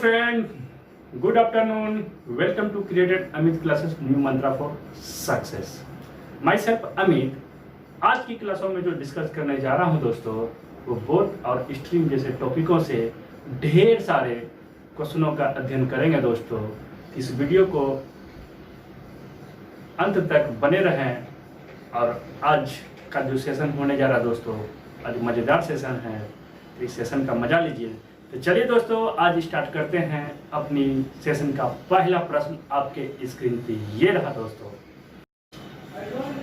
friend, good afternoon. Welcome to Created Amit Classes New Mantra for Success. Myself Amit. आज की क्लासों में जो डिस्कस करने जा रहा हूं दोस्तों, वो बोर्ड और स्ट्रीम जैसे टॉपिकों से ढेर सारे क्वेश्चनों का अध्ययन करेंगे दोस्तों। इस वीडियो को अंत तक बने रहें और आज का जो सेशन होने जा रहा है दोस्तों, आज मज़ेदार सेशन है, तो इस सेशन का मजा लीजिए। तो चलिए दोस्तों, आज स्टार्ट करते हैं अपनी सेशन का पहला प्रश्न। आपके स्क्रीन पे ये रहा दोस्तों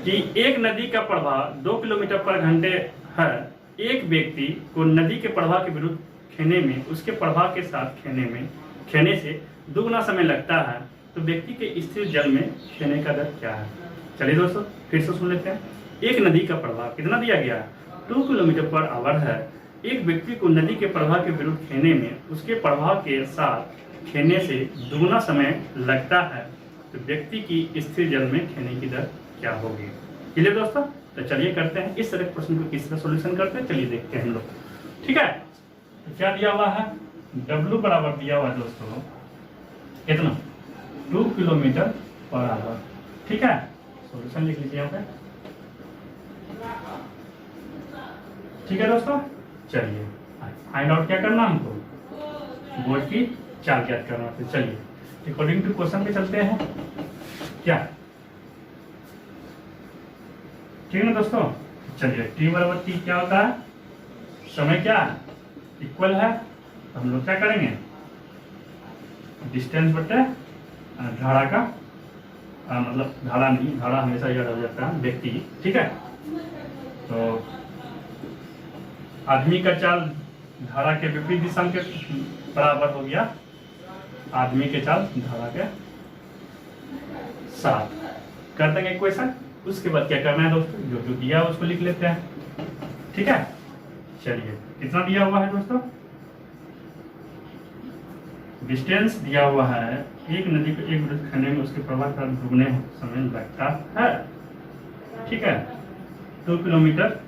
कि एक नदी का प्रवाह 2 किलोमीटर पर घंटे है। एक व्यक्ति को नदी के प्रवाह के विरुद्ध खेने में, उसके प्रवाह के साथ खेने से दुगना समय लगता है, तो व्यक्ति के स्थिर जल में खेने का दर क्या है? चलिए दोस्तों फिर से सुन लेते हैं। एक नदी का प्रवाह कितना दिया गया? 2 किलोमीटर पर आवर है। एक व्यक्ति को नदी के प्रवाह के विरुद्ध खेने में, उसके प्रवाह के साथ खेने से दुगना समय लगता है, तो व्यक्ति की स्थिर जल में खेने की दर क्या होगी? क्लियर दोस्तों? तो चलिए करते हैं इस तरह के प्रश्न को किस तरह सॉल्यूशन करते हैं, चलिए देखते हैं हम लोग। ठीक है, तो क्या दिया हुआ है? W बराबर दिया हुआ है दोस्तों कितना? 2 किलोमीटर पर आवर। ठीक है, सॉल्यूशन लिख लीजिए यहाँ पे। ठीक है दोस्तों, चलिए फाइंड आउट क्या करना हमको? बोर्ड की चाल ज्ञात करना। तो चलिए अकॉर्डिंग टू क्वेश्चन पे चलते हैं। क्या ठीक है ना दोस्तों? चलिए T बराबर T क्या होता है? समय क्या इक्वल है, तो हम लोग क्या करेंगे? डिस्टेंस बटे धारा का मतलब धारा नहीं, धारा हमेशा याद हो जाता है व्यक्ति। ठीक है, तो आदमी का चाल धारा के विपरीत दिशा के बराबर हो गया, आदमी के चाल धारा के साथ। कर देंगे क्वेश्चन, उसके बाद क्या करना है दोस्तों? जो जो दिया है उसको लिख लेते हैं। ठीक है, चलिए कितना दिया हुआ है दोस्तों? डिस्टेंस दिया हुआ है, एक नदी को एक विरुद्ध खेने में उसके प्रवाह का दुगने समय लगता है। ठीक है, 2 किलोमीटर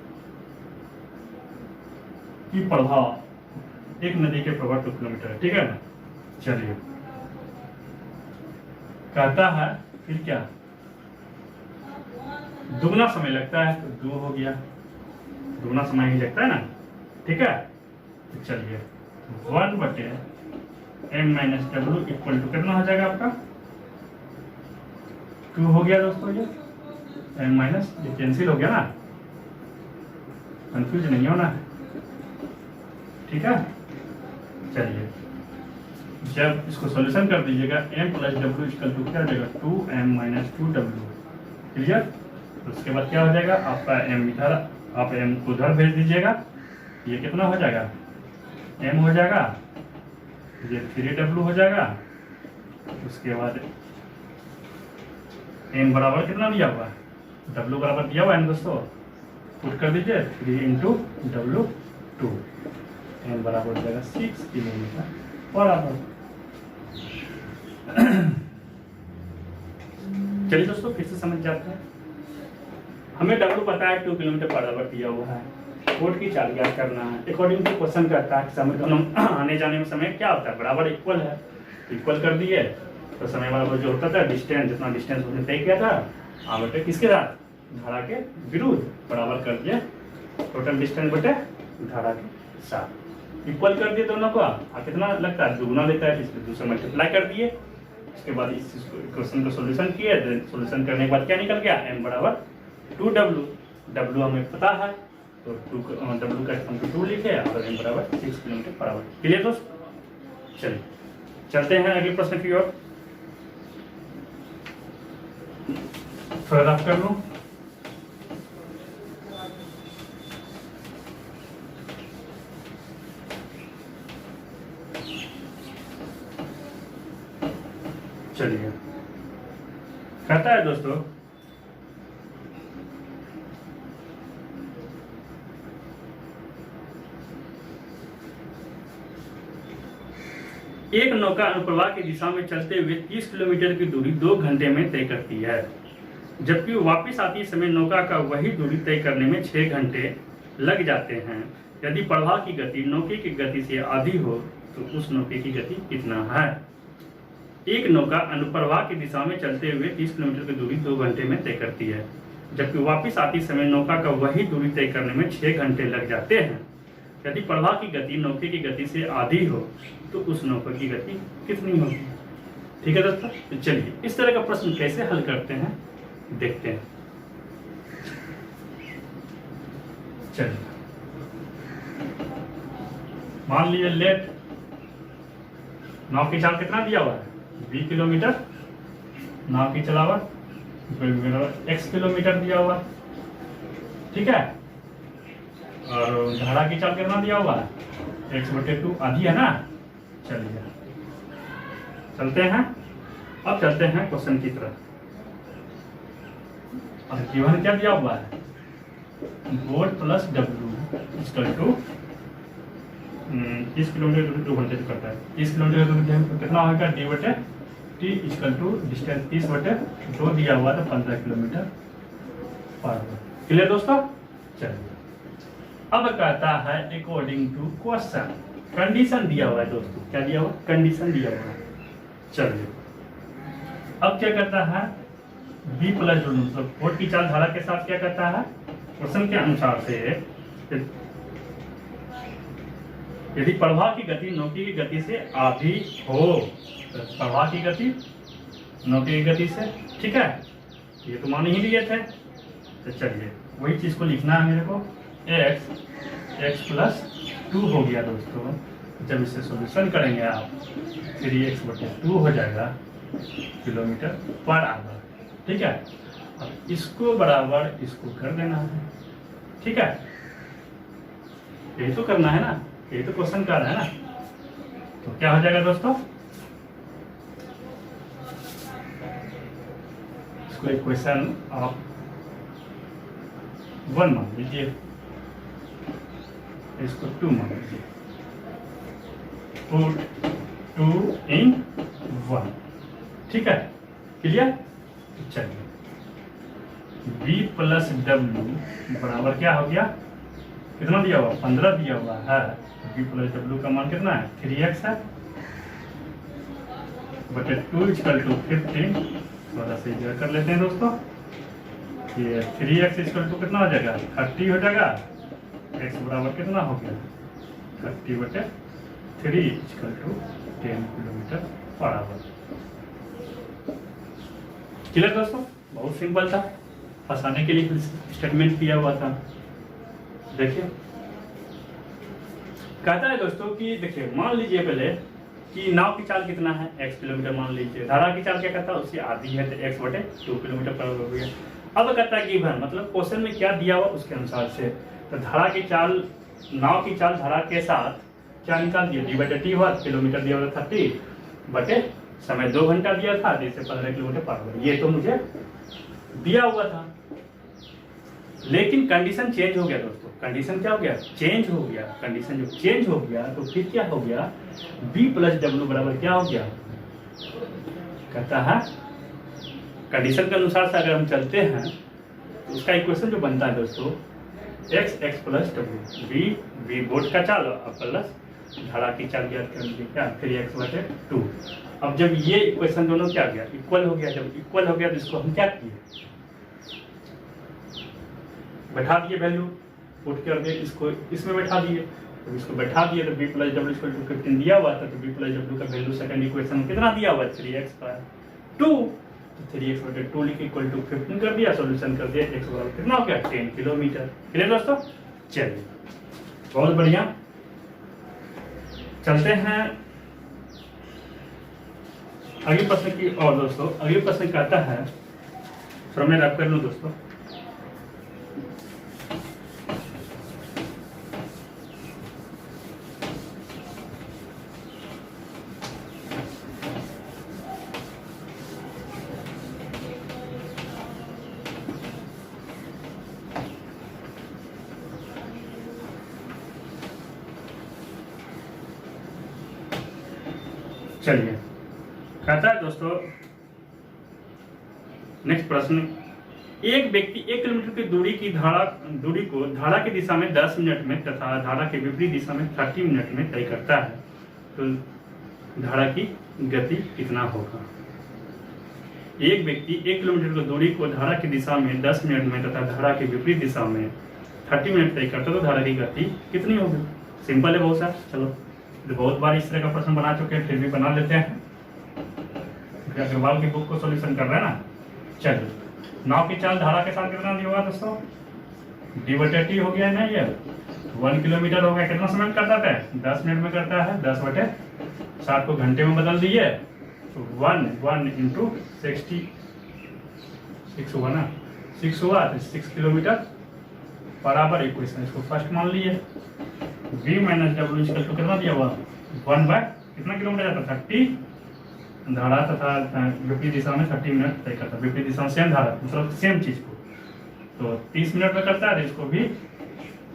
की प्रवाह, एक नदी के प्रवाह 2 किलोमीटर है। ठीक है ना, चलिए कहता है फिर क्या? दुगना समय लगता है, तो 2 हो गया, दुगना समय ही लगता है ना। ठीक है, तो चलिए 1 बटे m minus W equal to कितना हो जाएगा आपका? 2 हो गया दोस्तों, ये m माइनस ये कैंसिल हो गया ना, कंफ्यूज नहीं होना है। ठीक है, चलिए जब इसको सॉल्यूशन कर दीजिएगा m plus W equal to क्या हो जाएगा? 2m minus 2w। क्लियर? उसके बाद क्या हो जाएगा आपका m इधर, आप m को उधर भेज दीजिएगा, ये कितना हो जाएगा? m हो जाएगा, ये 3w हो जाएगा। उसके बाद m बराबर कितना दिया हुआ है? w बराबर दिया हुआ है दोस्तों, पुट कर दीजिए 3 इंटू डब्ल्यू 2, m बराबर हो जाएगा 6 किलोमीटर पर आवर। चलिए दोस्तों फिर से समझ जाते हैं। हमें W पता है 2 किलोमीटर पर आवर दिया हुआ है, बोर्ड की चाल ज्ञात करना है। अकॉर्डिंग टू क्वेश्चन कहता है समय दोनों आने जाने में समय क्या होता है? बराबर इक्वल है, इक्वल कर दिए तो समय बराबर जो होता था डिस्टेंस, जितना डिस्टेंस उसने तय किया था आवर पे किसके साथ? धारा के विरुद्ध, बराबर कर दिए टोटल डिस्टेंस बटे धारा के साथ, इक्वल कर दिए दोनों को। कितना लगता है? दुगुना लेता है, इसलिए दूसरा मल्टीप्लाई कर दिए। उसके बाद इस क्वेश्चन को सॉल्यूशन किए, सॉल्यूशन करने के बाद क्या निकल गया? m बराबर 2w, w हमें पता है, तो w का हम 2 लिखे और m बराबर 6 किलोमीटर पर आवर। क्लियर दोस्त? चलिए चलते हैं अगले प्रश्न की ओर। थोड़ा रफ कर लूं। चलिए कहता है दोस्तों एक नौका अनुप्रवाह की दिशा में चलते हुए 30 किलोमीटर की दूरी 2 घंटे में तय करती है, जबकि वापस आते समय नौका का वही दूरी तय करने में 6 घंटे लग जाते हैं। यदि प्रवाह की गति नौके की गति से आधी हो तो उस नौके की गति कितना है। एक नौका अनुप्रवाह की दिशा में चलते हुए 30 किलोमीटर की दूरी 2 घंटे में तय करती है, जबकि वापस आते समय नौका का वही दूरी तय करने में 6 घंटे लग जाते हैं। यदि प्रवाह की गति नौके की गति से आधी हो तो उस नौका की गति कितनी होगी। ठीक है दोस्तों, तो चलिए इस तरह का प्रश्न कैसे हल करते हैं देखते हैं। चलिए मान लीजिए लेट नाव की चाल कितना दिया हुआ है 20 किलोमीटर, नाव की चलावट x किलोमीटर दिया हुआ, ठीक है, और धारा की चाल कितना दिया हुआ है x/2 आधी है ना। चलिए चलते हैं, अब चलते हैं क्वेश्चन की तरफ। और गिवन क्या दिया हुआ है boat plus W equal to 30 kilometre दूरी 2 घंटे करता है। 30 किलोमीटर दूरी कितना होगा d/t इक्वल टू डिस्टेंस 30/2 दिया हुआ था 15 किलोमीटर पर आवर। क्लियर दोस्तों। चलिए अब कहता है अकॉर्डिंग टू क्वेश्चन, कंडीशन दिया हुआ है दोस्तों, क्या दिया हुआ कंडीशन दिया हुआ है। चलिए अब क्या करता है b प्लस मतलब बोट की चाल धारा के साथ क्या करता है क्वेश्चन के अनुसार से यदि प्रवाह की गति नौके की गति से आधी हो, तो प्रवाह की गति नौके की गति से, ठीक है, ये तो मान ही लिए थे। तो चलिए वही चीज को लिखना है मेरे को, x+2 हो गया दोस्तों। जब इसे सॉल्यूशन करेंगे आप 3x/2 हो जाएगा किलोमीटर पर आवर, ठीक है। अब इसको बराबर इसको कर देना है, ठीक है, यही तो करना है ना, यही तो क्वेश्चन कर रहा है ना। तो क्या हो जाएगा दोस्तों, इसको इक्वेशन आप 1 मान लीजिए, इसको 2 मान लीजिए, पुट 2 in 1, ठीक है, क्लियर। चलिए b प्लस W बराबर क्या हो गया, कितना दिया हुआ 15 दिया हुआ है, b प्लस W का मान कितना है 3x है, बटे 2 इक्वल टू 15। थोड़ा सा इधर कर लेते हैं दोस्तों, ये 3x इक्वल टू कितना हो जाएगा 30 हो जाएगा, x बराबर कितना हो गया 30/3 equal to 10 kilometre per hour. Clear दोस्तों, बहुत सिंपल था, फंसाने के लिए स्टेटमेंट किया हुआ था। देखिए कहता है दोस्तों कि देखिए मान लीजिए पहले कि नाव की चाल कितना है x किलोमीटर मान लीजिए, धारा की चाल क्या कहता है उससे आधी है, तो x/2 किलोमीटर पर हो गया। अब कहता है गिवन मतलब क्वेश्चन में क्या दिया हुआ उसके अनुसार से, तो धारा की चाल नाव की चाल धारा के साथ क्या निकाल दिया d/t हुआ, किलोमीटर दिया हुआ 30 बटे समय 2 घंटा दिया था, जैसे 15 किलोमीटर पर आवर, ये तो मुझे दिया हुआ था। लेकिन कंडीशन चेंज हो गया दोस्तों, कंडीशन क्या हो गया चेंज हो गया, कंडीशन जब चेंज हो गया तो फिर क्या हो गया b प्लस W बराबर क्या हो गया, कहता है कंडीशन के अनुसार से अगर हम चलते हैं तो उसका इक्वेशन जो बनता है दोस्तों x plus W, b boat का चाल प्लस धारा की चाल ज्ञात कर लीजिए क्या 3x/2। अब जब ये इक्वेशन दोनों क्या गया इक्वल हो गया, जब इक्वल हो गया तो इसको हम क्या किए बैठा दिए, वैल्यू पुट करके इसको इसमें बैठा दिए, तो इसको बैठा दिए तो b plus W equal to 15 दिया हुआ था, तो b प्लस W का वैल्यू सेकंड इक्वेशन में कितना दिया हुआ 3x/2, तो 3x/2 लिख इक्वल टू 15 कर दिया, सॉल्यूशन कर दिया, x बराबर कितना हो गया 10 किलोमीटर। क्लियर दोस्तों। चलिए बहुत बढ़िया, चलते हैं अगले प्रश्न की। और दोस्तों अगले प्रश्न कहता है, थोड़ा मैं रैप कर लूँ दोस्तों, चलिए कहता है दोस्तों नेक्स्ट प्रश्न, एक व्यक्ति 1 किलोमीटर की दूरी को धारा की दिशा में 10 मिनट में तथा धारा के विपरीत दिशा में 30 मिनट में तय करता है। तो धारा की गति कितना होगा। एक व्यक्ति 1 किलोमीटर की दूरी को धारा की दिशा में 10 मिनट में तथा धारा की विपरीत दिशा में 30 मिनट तय करता है, तो धारा की गति कितनी होगी। सिंपल है बहुत सा। चलो तो बहुत बार इस तरह का प्रश्न बना चुके हैं, फिर भी बना लेते हैं। अग्रवाल की बुक को सॉल्यूशन कर रहे हैं ना। चलिए, नाव की चाल धारा के साथ कितना दिया हुआ दोस्तों, डी/टी हो गया है ना। ये 1 किलोमीटर हो गया, कितना समय में करता है, 10 मिनट में करता है। 10/60 को घंटे में बदल दिए, तो 1 इंटू 60 6 हुआ ना, 6 हुआ, तो 6 किलोमीटर बराबर इक्वेशन इसको फर्स्ट मान लिए। v minus W equal to कितना दिया हुआ, 1 कितना किलोमीटर जाता, 30। धारा तथा विपरीत दिशा में 30 मिनट तय करता है। विपरीत दिशा में सेम धारा, मतलब सेम चीज को, तो 30 मिनट में करता है। तो इसको भी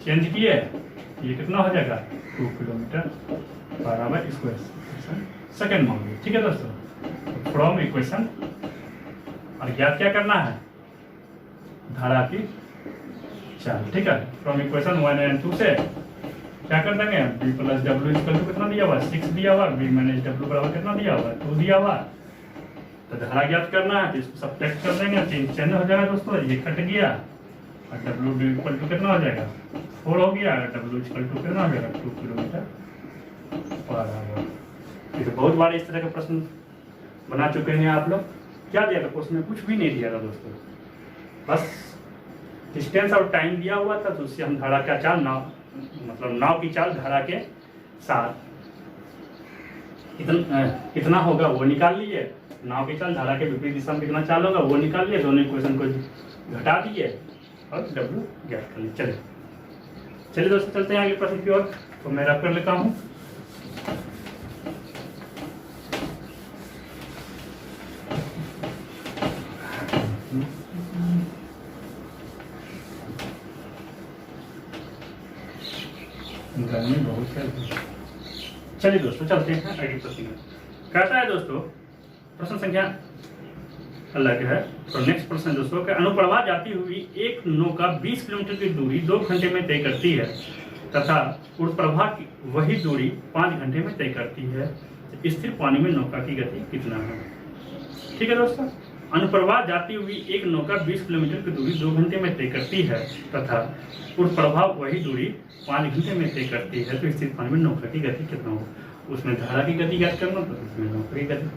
चेंज किए, ये कितना हो जाएगा, 2 किलोमीटर बराबर इसको सेकंड मान लिया। ठीक है दोस्तों, फ्रॉम इक्वेशन, और ज्ञात क्या करना है, धारा की चाल। ठीक है, फ्रॉम इक्वेशन 1 एंड 2 से क्या कर देंगे, v plus W equal to कितना दिया हुआ, 6 दिया हुआ, v माइनस डब्ल्यू बराबर कितना दिया हुआ, 2 दिया हुआ। तो धारा ज्ञात करना है, तो इसको सब्ट्रैक्ट कर देंगे, चेंज हो जाएगा दोस्तों, ये कट गया, और डब्ल्यू इक्वल टू कितना हो जाएगा, 4 हो गया, डब्ल्यू इक्वल टू कितना हो जाएगा, 2 किलोमीटर बराबर। तो बहुत बार इस तरह के प्रश्न बना चुके हैं आप लोग। क्या दिया था क्वेश्चन में, कुछ भी नहीं दिया था दोस्तों, बस डिस्टेंस और टाइम दिया हुआ था, तो उससे हम धारा का चाल, नाव मतलब नाव की चाल धारा के साथ कितना होगा वो निकाल लिए। नाव की चाल धारा के विपरीत दिशा में कितना चाल होगा वो निकाल लिए, दोनों इक्वेशन को घटा दिए और डब्ल्यू ज्ञात कर लिए। चलिए दोस्तों, चलते हैं आगे प्रश्न की ओर। तो मैं रख कर लेता हूँ। बहुत है। चलिए दोस्तों, चलते हैं अगले प्रश्न में। कहता है दोस्तों, प्रश्न संख्या अलग है। तो नेक्स्ट प्रश्न दोस्तों, कि अनुप्रवाह जाती हुई एक नौका 20 किलोमीटर की दूरी 2 घंटे में तय करती है तथा ऊर्ध्वप्रवाह की वही दूरी 5 घंटे में तय करती है, तो स्थिर पानी में नौका की गति कितना है। ठीक है दोस्तों, अनुप्रवाह जाती हुई एक नौका 20 किलोमीटर की दूरी 2 घंटे में तय करती है तथा ऊर्ध्वप्रवाह वही दूरी 5 घंटे में तय करती है, तो स्थिर पानी में नौका की गति कितना हो। उसमें धारा की गति ज्ञात करना, तो इसमें नौका की गति।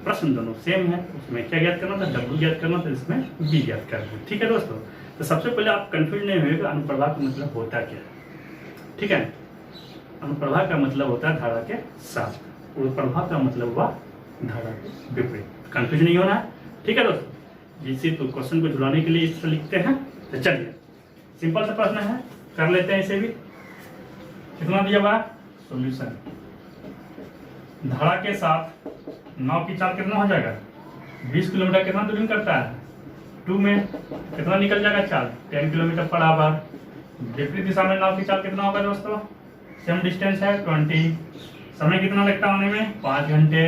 प्रश्न दोनों सेम है, उसमें क्या ज्ञात करना था, डब्ल्यू ज्ञात करना था, इसमें बी ज्ञात करना। ठीक है दोस्तों, तो सबसे पहले आप कंफ्यूज नहीं होइएगा, अनुप्रवाह का मतलब होता क्या है। ठीक है, अनुप्रवाह का मतलब होता है धारा के साथ, ऊर्ध्वप्रवाह का मतलब हुआ धारा के विपरीत। कंफ्यूज नहीं होना है। ठीक है दोस्तों, जिससे तो क्वेश्चन को जुड़ाने के लिए इस तरह लिखते हैं। तो चलिए, सिंपल सा प्रश्न है, कर लेते हैं इसे भी। कितना दिया हुआ सॉल्यूशन, धारा के साथ नाव की चाल कितना हो जाएगा, 20 किलोमीटर कितना दूरी करता है, 2 में कितना निकल जाएगा चाल, 10 किलोमीटर पर आवर। विपरीत दिशा में नाव की चाल कितना होगा दोस्तों, सेम डिस्टेंस है 20। समय कितना लगता होने में, 5 घंटे।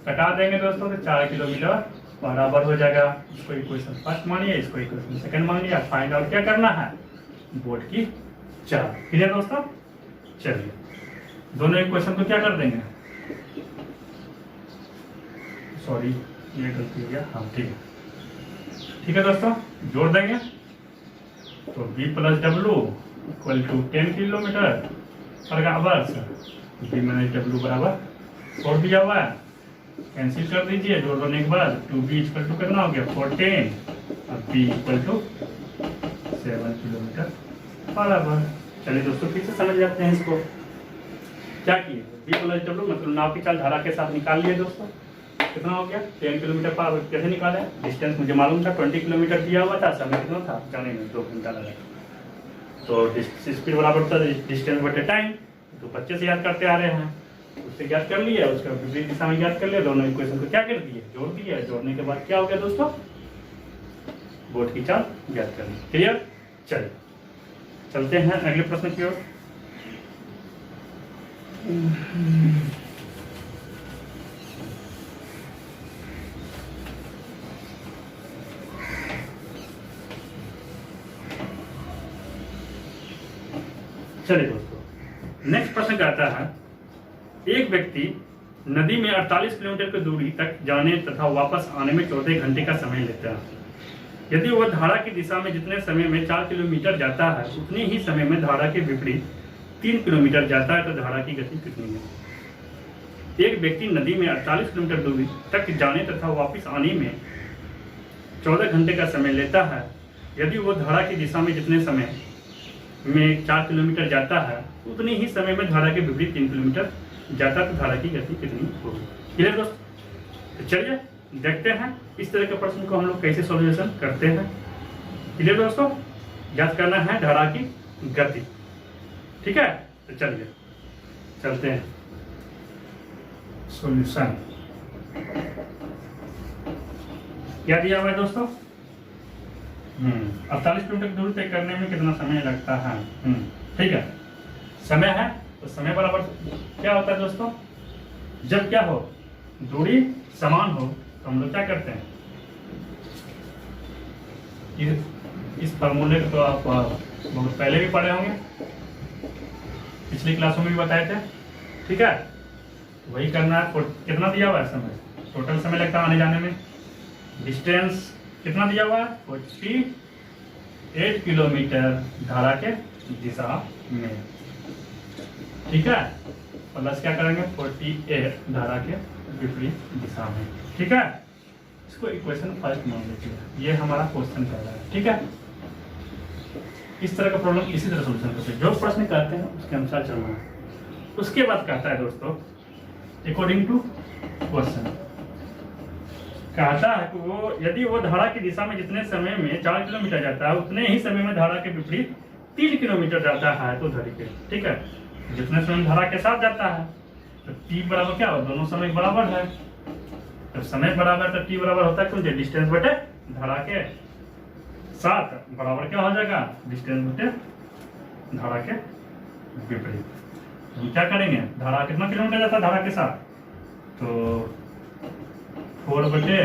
कटा देंगे दोस्तों, तो 4 किलोमीटर बराबर हो जाएगा। इसको इक्वेशन फर्स्ट मानिए, इसको इक्वेशन सेकंड मान लिया। फाइंड आउट क्या करना है, बोट की चाल। क्लियर दोस्तों, चलिए दोनों इक्वेशन को क्या कर देंगे, सॉरी ये गलती हो गया, हाँ ठीक है। ठीक है दोस्तों, जोड़ देंगे, तो v plus W equal to 10 kilometre per hour, v minus W बराबर 4 दिया हुआ है। कैंसिल कर दीजिए जोड़ने के बाद, 2b इक्वल टू कितना हो गया 14, और b इक्वल टू 7 किलोमीटर बराबर। चलिए दोस्तों, फिर से समझ जाते हैं इसको। क्या किए, v प्लस डब्ल्यू मतलब नाव की चाल धारा के साथ निकाल लिए दोस्तों। कितना हो गया 10 किलोमीटर पर आवर। कैसे निकाला है, डिस्टेंस मुझे मालूम था 20 किलोमीटर दिया हुआ था, समय कितना था जाने में 2 घंटा लगा। तो स्पीड बराबर था डिस्टेंस बटे टाइम, तो बच्चे से याद करते आ रहे हैं, उससे ज्ञात कर लिया, उसका विपरीत दिशा में ज्ञात कर लिया। दोनों इक्वेशन को क्या कर दिए, जोड़ दिया। जोड़ने के बाद क्या हो गया दोस्तों, बोट की चाल ज्ञात कर ली। क्लियर, चलिए चलते हैं अगले प्रश्न की ओर। चलिए दोस्तों, नेक्स्ट प्रश्न कहता है, एक व्यक्ति नदी में 48 किलोमीटर की दूरी तक जाने तथा वापस आने में 14 घंटे का समय लेता है। यदि वह धारा की दिशा में जितने समय में 4 किलोमीटर जाता है उतने ही समय में धारा के विपरीत 3 किलोमीटर जाता है तो धारा की गति कितनी है। एक व्यक्ति नदी में 48 किलोमीटर दूरी तक जाने तथा वापस आने में 14 घंटे का समय लेता है। यदि वह धारा की दिशा में जितने समय में 4 किलोमीटर जाता है उतने ही समय में धारा के विपरीत 3 किलोमीटर जाता तो धारा की गति कितनी होगी। क्लियर दोस्त? तो चलिए देखते हैं इस तरह के प्रश्न को हम लोग कैसे सॉल्यूशन करते हैं। क्लियर दोस्तों? याद करना है धारा की गति। ठीक है, तो चलिए चलते हैं सॉल्यूशन। क्या दिया हुआ है दोस्तों? 48 किलोमीटर दूर तय करने में कितना समय लगता है। ठीक है, समय है तो समय बराबर क्या होता है दोस्तों, जब क्या हो दूरी समान हो तो हम लोग क्या करते हैं, इस फार्मूले को तो आप बहुत पहले भी पढ़े होंगे, पिछली क्लासों में भी बताए थे। ठीक है, वही करना है। कितना दिया हुआ है समय, टोटल समय लगता है आने जाने में। डिस्टेंस कितना दिया हुआ है 48 किलोमीटर धारा के दिशा में। ठीक है, प्लस क्या करेंगे 48 धारा के विपरीत दिशा में। ठीक है, इसको इक्वेशन फर्स्ट मान लीजिए, ये हमारा क्वेश्चन कर रहा है। ठीक है, इस तरह का प्रॉब्लम इसी तरह सोल्यूशन करते हैं, जो प्रश्न करते हैं उसके अनुसार चलना है। उसके बाद कहता है दोस्तों अकॉर्डिंग टू क्वेश्चन, कहता है कि वो यदि वो धारा की दिशा में जितने समय में 4 किलोमीटर जाता है उतने ही समय में धारा के विपरीत 3 किलोमीटर जाता है तो धरी के। ठीक है, जितने समय धारा के साथ जाता है तो टी बराबर क्या हो, दोनों समय बराबर है। जब समय बराबर तो टी बराबर होता है क्यों, डिस्टेंस बटे धारा के साथ बराबर क्या हो जाएगा, डिस्टेंस बटे धारा के विपरीत। हम क्या करेंगे, धारा कितना किलोमीटर जाता है धारा के साथ, तो 4 बटे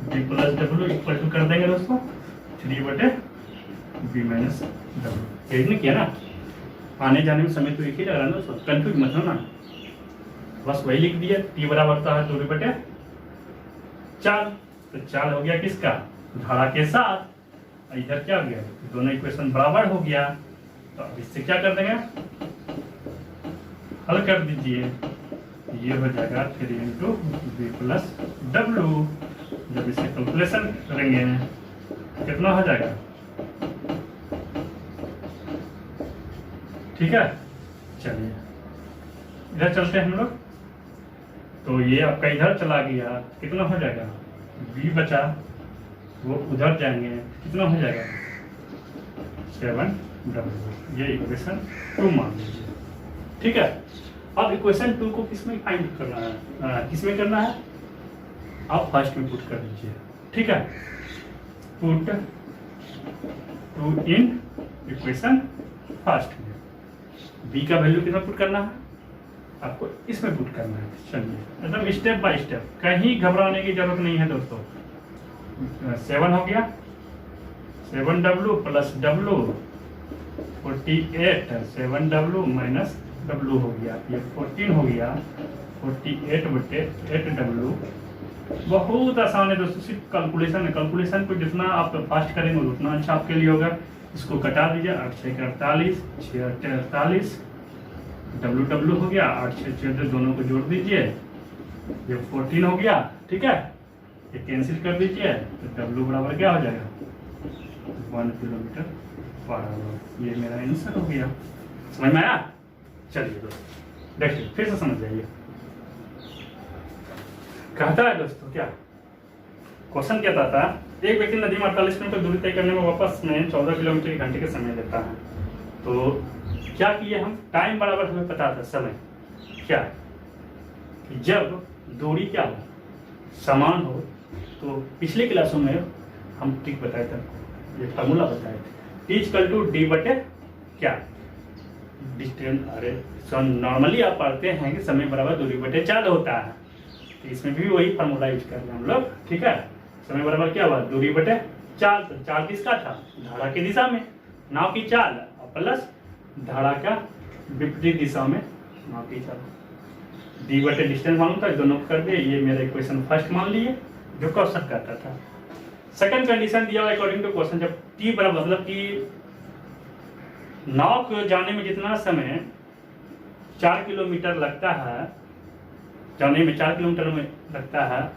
B plus W equal to कर देंगे दोस्तों 3 बटे बी माइनस डब्ल्यू। यही नहीं किया ना, आने जाने में समय तो एक ही लग रहा है दोस्तों, कंफ्यूज मत होना, बस वही लिख दिया। टी बराबर होता है 2 बटे 4, तो 4 हो गया किसका, धारा के साथ। इधर क्या हो गया, दोनों इक्वेशन बराबर हो गया। तो अब इससे क्या कर देंगे, हल कर दीजिए, ये हो जाएगा 3 इंटू बी प्लस डब्ल्यू। जब इसे कैलकुलेशन करेंगे कितना हो जाएगा। ठीक है, चलिए इधर चलते हैं हम लोग। तो ये आपका इधर चला गया, कितना हो जाएगा, बी बचा, वो उधर जाएंगे, कितना हो जाएगा 7W। ये इक्वेशन 2 मान लीजिए। ठीक है, अब इक्वेशन 2 को किसमें फाइंड करना है, किसमें करना है, आप फर्स्ट में पुट कर दीजिए। ठीक है, पुट 2 इन इक्वेशन फर्स्ट में। बी का वैल्यू कितना पुट करना है, आपको इसमें पुट करना है। चलिए एकदम स्टेप बाय स्टेप, कहीं घबराने की जरूरत नहीं है दोस्तों। 7 हो गया, 7W plus W 48, 7W minus W हो गया, ये 14 हो गया, 48 बटे 8W। बहुत आसान है दोस्तों, सिर्फ कैलकुलेशन है। कैलकुलेशन को जितना आप फास्ट करेंगे उतना अच्छा आपके लिए होगा। इसको कटा दीजिए, 8 6 48, 6 8 48, डब्ल्यू हो गया, 8 6 14, दोनों को जोड़ दीजिए, ये 14 हो गया। ठीक है, ये कैंसिल कर दीजिए, तो डब्ल्यू बराबर क्या हो जाएगा 1 किलोमीटर पर आवर। ये मेरा आंसर हो गया। समझ में आया? चलिए दोस्तों देखिए फिर से समझ जाइए। कहता है दोस्तों क्या क्वेश्चन क्या था, एक व्यक्ति नदी में 48 किलोमीटर दूरी तय करने में वापस में 14 किलोमीटर घंटे के समय लेता है। तो क्या किए हम, टाइम बराबर हमें पता था, समय क्या है कि जब दूरी क्या हो समान हो, तो पिछले क्लासों में हम ट्रिक बताए थे, ये फार्मूला बताए थे, टी इक्वल टू डी बटे क्या डिस्टेंस। अरे नॉर्मली आप पढ़ते हैं कि समय बराबर दूरी बटे 4 होता है, तो इसमें भी वही फार्मूला यूज कर रहे हैं हम लोग। ठीक है, समय बराबर क्या हुआ दूरी बटे 4, तो 4 किसका था, धारा की दिशा में, नाव की चाल, प्लस धारा का विपरीत दिशा में नाव की चाल। डी बटे डिस्टेंस मालूम था, दोनों को कर दिए। ये मेरा इक्वेशन फर्स्ट मान लिए जो क्वेश्चन करता था। सेकंड कंडीशन दिया हुआ अकॉर्डिंग टू क्वेश्चन, जब टी बराबर मतलब कि नाव को जाने में जितना समय 4 किलोमीटर लगता है, जाने में 4 किलोमीटर में लगता है,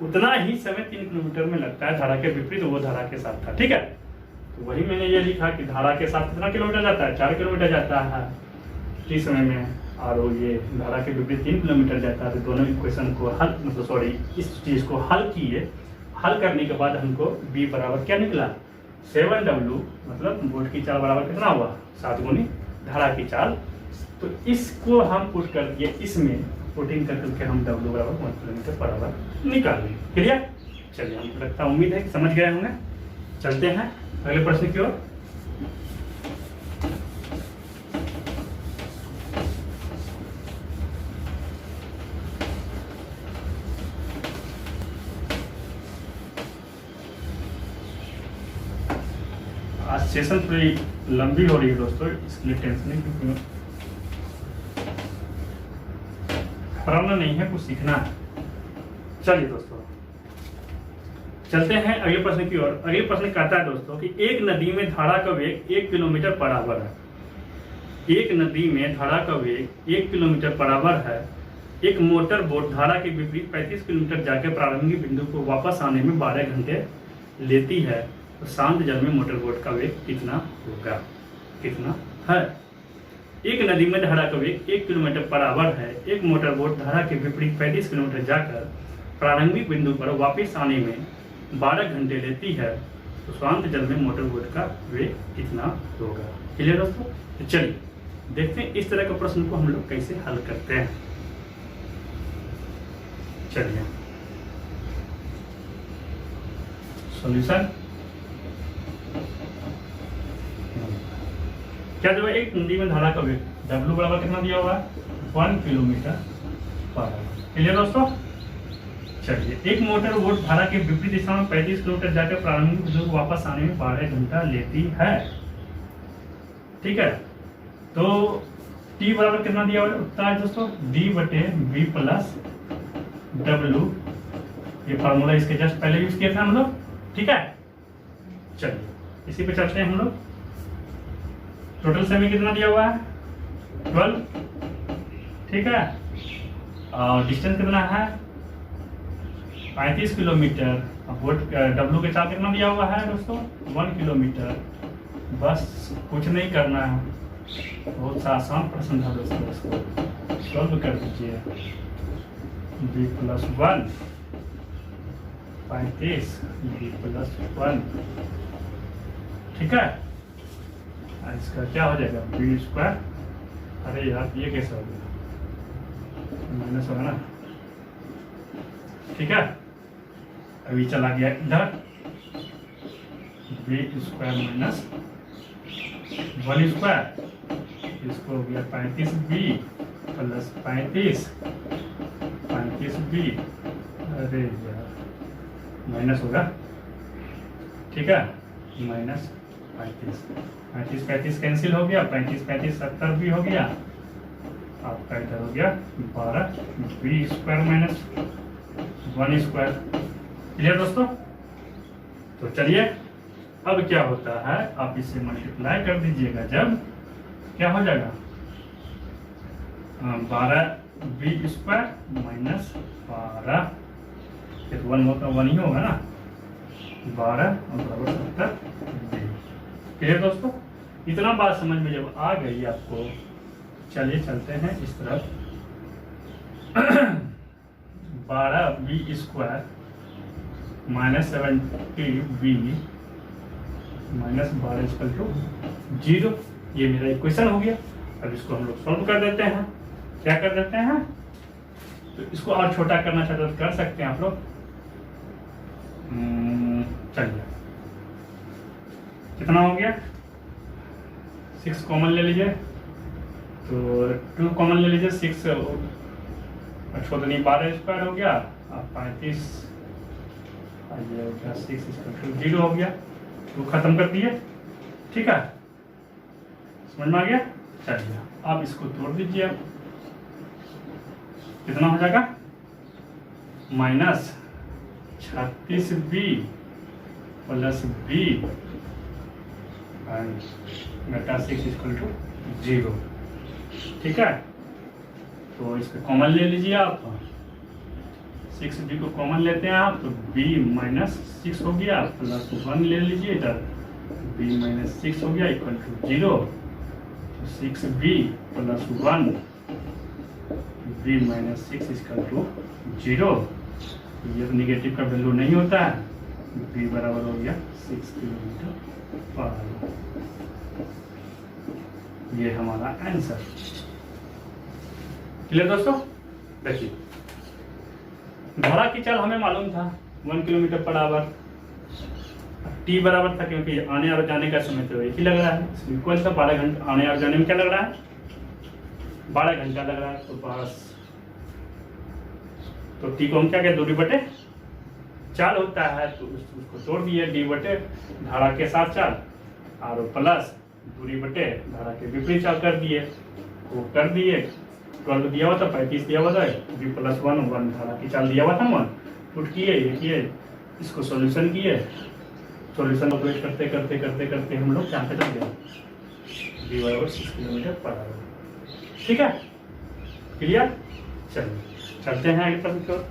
उतना ही समय 3 किलोमीटर में लगता है धारा के विपरीत, वो धारा के साथ था। ठीक है, तो वही मैंने ये लिखा कि धारा के साथ कितना किलोमीटर जाता है, 4 किलोमीटर जाता है टी समय में, और ये धारा के विपरीत 3 किलोमीटर जाता है। तो दोनों इक्वेशन को हल मतलब सॉरी इस चीज़ को हल किए। हल करने के बाद हमको B बराबर क्या निकला, 7W, मतलब वोल्ट की चाल बराबर कितना हुआ, 7 गुनी धारा की चाल। तो इसको हम पुट कर दिए इसमें, पुटिंग करके हम W बराबर 1 किलोमीटर पर आवर निकाल लेंगे। क्लियर? चलिए, हमको लगता है उम्मीद है कि समझ गए होंगे। चलते हैं अगले प्रश्न की ओर। आज सेशन थोड़ी लंबी हो रही है दोस्तों, इसके लिए टेंशन नहीं, क्योंकि पढ़ना नहीं है, कुछ सीखना है। चलिए दोस्तों, चलते हैं अगले प्रश्न की ओर। अगले प्रश्न कहता है दोस्तों कि एक नदी में धारा का वेग 1 किलोमीटर पर आवर है। एक नदी में धारा का वेग 1 किलोमीटर पर आवर है। एक मोटर बोट धारा के विपरीत 35 किलोमीटर जाकर प्रारंभिक बिंदु को वापस आने में 12 घंटे लेती है। तो शांत जल में मोटर बोट का वेग कितना होगा, कितना है? एक नदी में धारा का वेग 1 किलोमीटर पर आवर है। एक मोटर बोट धारा के विपरीत 35 किलोमीटर जाकर प्रारंभिक बिंदु पर वापस आने में 12 घंटे लेती है। तो शांत जल में मोटर बोट का वेग कितना होगा? क्लियर दोस्तों? तो चलिए देखते हैं इस तरह के प्रश्न को हम लोग कैसे हल करते हैं। चलिए, सॉल्यूशन क्या जो है, एक नदी में धारा का वेग W बराबर कितना दिया हुआ है, 1 किलोमीटर पर आवर। क्लियर दोस्तों? चलिए, एक मोटर बोट धारा के विपरीत दिशा में 35 किलोमीटर जाकर प्रारंभिक बिंदु को वापस आने में 12 घंटा लेती है। ठीक है, तो T बराबर कितना दिया हुआ है, उत्तर है दोस्तों D बटे V प्लस W। ये फार्मूला इसके जस्ट पहले यूज किया था हम लोग। ठीक है, चलिए इसी पे चलते हैं हम लोग। टोटल समय कितना दिया हुआ है, 12। ठीक है, और डिस्टेंस कितना है, 35 किलोमीटर। अब वोट W के साथ कितना दिया हुआ है दोस्तों, 1 किलोमीटर। बस कुछ नहीं करना है, बहुत सा आसान प्रश्न था दोस्तों, इसको सॉल्व कर दीजिए। B plus 1 35 B plus 1। ठीक है, इसका क्या हो जाएगा, B स्क्वायर। अरे यार ये कैसे हो गया, माइनस होगा ना। ठीक है, अभी चला गया इधर, B स्क्वायर माइनस 1 स्क्वायर, इसको हो गया 35B प्लस 35B। अरे यार माइनस होगा। ठीक है, माइनस 35 कैंसिल हो गया, 35 70 भी हो गया। आपका इधर हो गया 12 B square minus 1 square. Clear दोस्तों? तो चलिए, अब क्या होता है, आप इसे मल्टीप्लाई कर दीजिएगा, जब क्या हो जाएगा, 12 B स्क्वायर माइनस 12, फिर 1 होता 1 ही होगा ना, 12 और बराबर 70। क्लियर दोस्तों? इतना बात समझ में जब आ गई आपको, चलिए चलते हैं इस तरफ। 12 B square minus 70B minus 12 equal to 0। ये मेरा इक्वेशन हो गया। अब इसको हम लोग सॉल्व कर देते हैं। क्या कर देते हैं, तो इसको और छोटा करना चाहते तो कर सकते हैं आप लोग। चलिए, कितना हो गया, 6 कॉमन ले लीजिए, तो 2 कॉमन ले लीजिए, 6 छोड़ नहीं, 12 स्क्वायर हो गया, अब 35 ये हो गया, 6 इक्वल टू 0 हो गया। तो खत्म कर दिए। ठीक है, समझ में आ गया? चलिए आप इसको तोड़ दीजिए। कितना हो जाएगा -36b प्लस b एंड बेटा 6 इक्वल टू 0। ठीक है, तो इसको कॉमन ले लीजिए आप, 6b को कॉमन लेते हैं आप तो b -6 हो गया प्लस 1 ले लीजिए इधर, b -6 हो गया इक्वल टू 0। तो 6b plus 1 b -6 equal to 0। ये तो निगेटिव का वैल्यू नहीं होता है, b बराबर हो गया 6 किलोमीटर पर आवर। ये हमारा आंसर। क्लियर दोस्तों? देखिए, धारा की चाल हमें मालूम था 1 किलोमीटर पर आवर, टी बराबर था क्योंकि आने और जाने का समय तो एक ही लग रहा है, इसलिए कौन सा 12 घंटा आने और जाने में क्या लग रहा है, 12 घंटा लग रहा है। तो बस तो टी को हम क्या कहते, दूरी बटे चाल होता है, तो उसको तोड़ दिए, डी बटे धारा के साथ चाल और प्लस दूरी बटे धारा के विपरीत चाल कर दिए। वो कर दिए, 12 दिया हुआ था, 35 दिया हुआ था, बी प्लस 1 धारा की चाल दिया हुआ था 1, पुट किए, ये किए, इसको सॉल्यूशन किए, सॉल्यूशन ऑपरेट करते करते करते करते हम लोग यहाँ पे चल गए, बी बराबर 6 किलोमीटर पर आवर। ठीक है, क्लियर? चलिए चलते हैं आगे प्रश्न की ओर।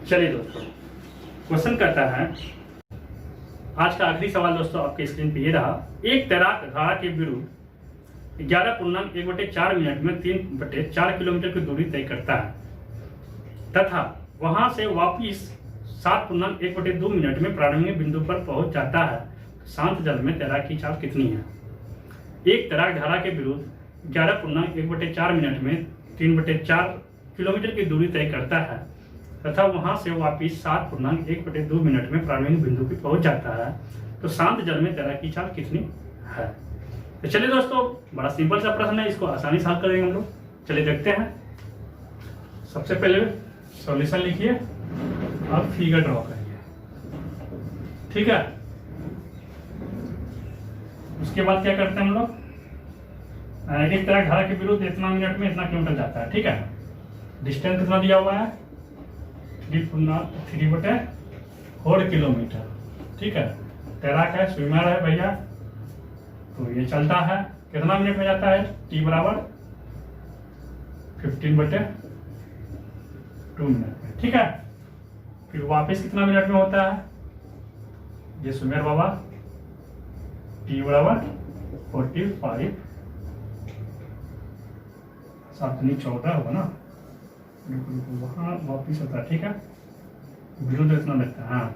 चलिए दोस्तों, क्वेश्चन कहता है, आज का आखिरी सवाल दोस्तों आपके स्क्रीन पे ये रहा, एक तैराक धारा के विरुद्ध 11.1/4 मिनट में 3/4 किलोमीटर की दूरी तय करता है तथा वहां से वापिस 7.1/2 मिनट में प्रारंभिक बिंदु पर पहुंच जाता है। शांत जल में तैराक की चाल कितनी है? एक तैराक धारा के विरुद्ध 11.1/4 मिनट में 3/4 किलोमीटर की दूरी तय करता है तथा वहां से वापिस 7.1/2 मिनट में प्रारंभिक बिंदु पर पहुंच जाता है, तो शांत जल में तैराक की चाल कितनी है? तो चलिए दोस्तों, बड़ा सिंपल सा प्रश्न है, इसको आसानी से हल करेंगे हम लोग। चलिए देखते हैं। सबसे पहले सॉल्यूशन लिखिए, अब फिगर ड्रॉ करिए। ठीक है, उसके बाद क्या करते हैं हम लोग, एक तैराक धारा के विरुद्ध इतना मिनट में इतना किलोमीटर जाता है। ठीक है, डिस्टेंस कितना दिया हुआ है, 3/4 किलोमीटर। ठीक है, तैराक है, स्विमर है भैया, तो ये चलता है, कितना मिनट में जाता है, टी बराबर 15/2 मिनट में। ठीक है, फिर वापस कितना मिनट में होता है, ये स्विमर बाबा, टी बराबर 45, 7×14 होगा ना, वहाँ वापिस होता है। ठीक है, विरुद्ध इतना लगता है। हाँ,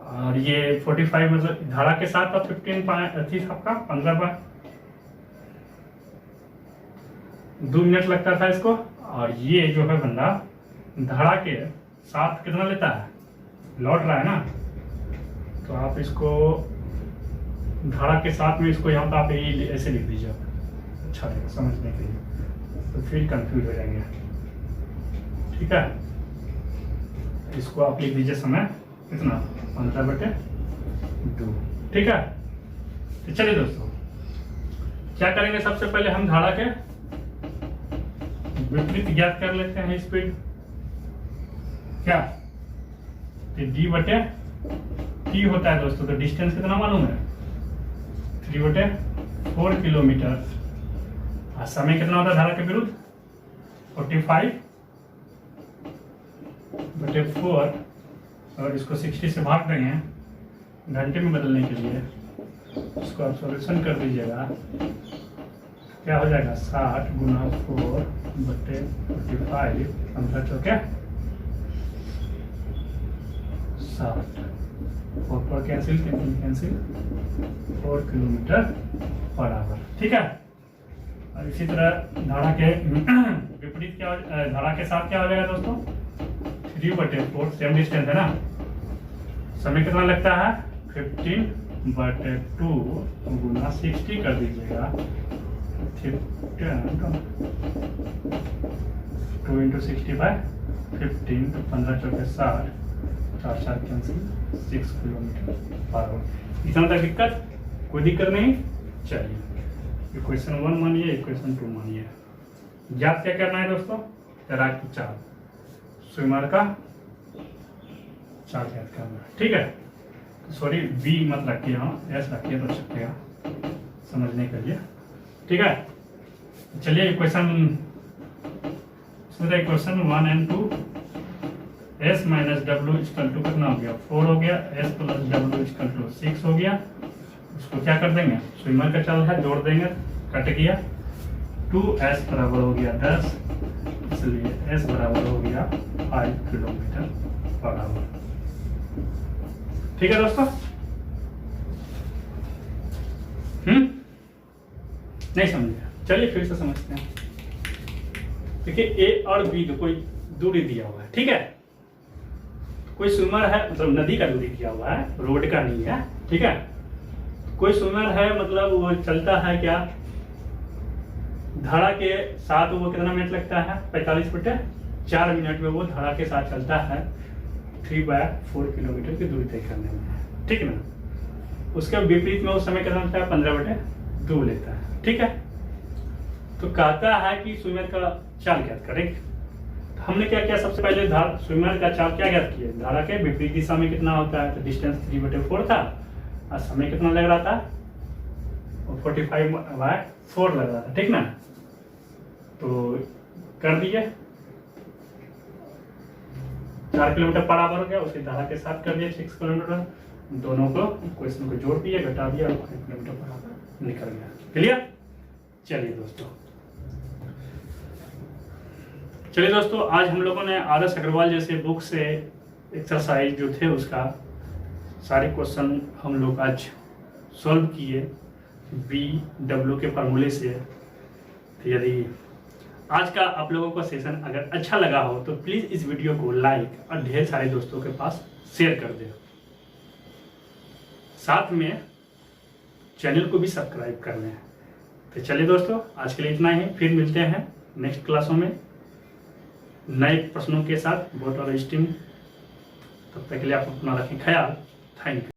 और ये 45 मतलब धारा के साथ 15 आपका 15/2 मिनट लगता था इसको, और ये जो है बंदा धारा के साथ कितना लेता है, लौट रहा है ना, तो आप इसको धारा के साथ में इसको यहाँ पे आप ऐसे लिख दीजिए, अच्छा रहेगा समझने के लिए, तो फिर कंफ्यूज हो जाएंगे। ठीक है, इसको आप लिख दीजिए समय कितना, 15/2। ठीक है, तो चलिए दोस्तों क्या करेंगे, सबसे पहले हम धारा के विपरीत ज्ञात कर लेते हैं, स्पीड क्या, d/t होता है दोस्तों, तो डिस्टेंस कितना मालूम है, 3/4 किलोमीटर। समय कितना होता है धारा के विरुद्ध, 45/4, और इसको 60 से भाग देंगे घंटे में बदलने के लिए, इसको आप सॉल्यूशन कर दीजिएगा, क्या हो जाएगा, 60 × 4/45, 15×4 60, 4 कैंसिल, 4 किलोमीटर पर आवर। ठीक है, और इसी तरह धारा के विपरीत क्या, धारा के साथ क्या हो जाएगा दोस्तों, 3/4, सेम डिस्टेंस है ना, समय कितना लगता है 15/2 गुना 60 कर दीजिएगा। 2 इंटू 60/15 तो 15 चौके 60, 4 कैंसिल, 6 किलोमीटर पर आवर। इतना तक दिक्कत? कोई दिक्कत नहीं। चलिए इक्वेशन 1 मानिए, इक्वेशन 2 मानिए। याद क्या करना है दोस्तों? तैराकी चाल, स्विमर का चाल याद करना है, ठीक है। सॉरी बी मत रखिए, हाँ एस रखिए तो चलेगा समझने के लिए, ठीक है। चलिए equation 1 and 2, S minus W equal to कितना हो गया? 4 हो गया। S plus W equal to 6 हो गया। उसको क्या कर देंगे? स्विमर का चाल है, जोड़ देंगे, कट गया। 2s बराबर हो गया 10, इसलिए s बराबर हो गया 5 किलोमीटर पर आवर। ठीक है दोस्तों? नहीं समझे? चलिए फिर से समझते हैं। देखिए ए और बी कोई दूरी दिया हुआ है, ठीक है। कोई स्विमर है, मतलब नदी का दूरी दिया हुआ है, रोड का नहीं है, ठीक है। कोई स्विमर है, मतलब वो चलता है क्या, धारा के साथ वो कितना मिनट लगता है? 45/4 मिनट में वो धारा के साथ चलता है 3/4 किलोमीटर की दूरी तय करने में, ठीक है ना। उसके विपरीत में उस समय कितना लगता है? 15/2 लेता है, ठीक है। तो कहता है कि स्विमर का चाल ज्ञात करें। तो हमने क्या किया? सबसे पहले स्विमर का चाल क्या ज्ञात किया? धारा के विपरीत दिशा में कितना होता है? तो डिस्टेंस 3/4 था और समय कितना लग रहा था? 45/4 लग रहा था, ठीक ना। तो कर दिए, 4 किलोमीटर पर आवर हो गया। उसकी धारा के साथ कर दिए 6 किलोमीटर। दोनों को क्वेश्चन को जोड़ दिया, घटा दिया और 5 किलोमीटर पर आवर निकल गया। क्लियर? चलिए दोस्तों आज हम लोगों ने आर एस अग्रवाल जैसे बुक से एक्सरसाइज जो थे उसका सारे क्वेश्चन हम लोग आज सॉल्व किए BW के फार्मूले से। तो यदि आज का आप लोगों का सेशन अगर अच्छा लगा हो तो प्लीज़ इस वीडियो को लाइक और ढेर सारे दोस्तों के पास शेयर कर दें। साथ में चैनल को भी सब्सक्राइब कर लें। तो चलिए दोस्तों आज के लिए इतना ही, फिर मिलते हैं नेक्स्ट क्लासों में नए प्रश्नों के साथ, बोट और स्टीम। तब तक के लिए आप अपना रखें ख्याल। Thank you.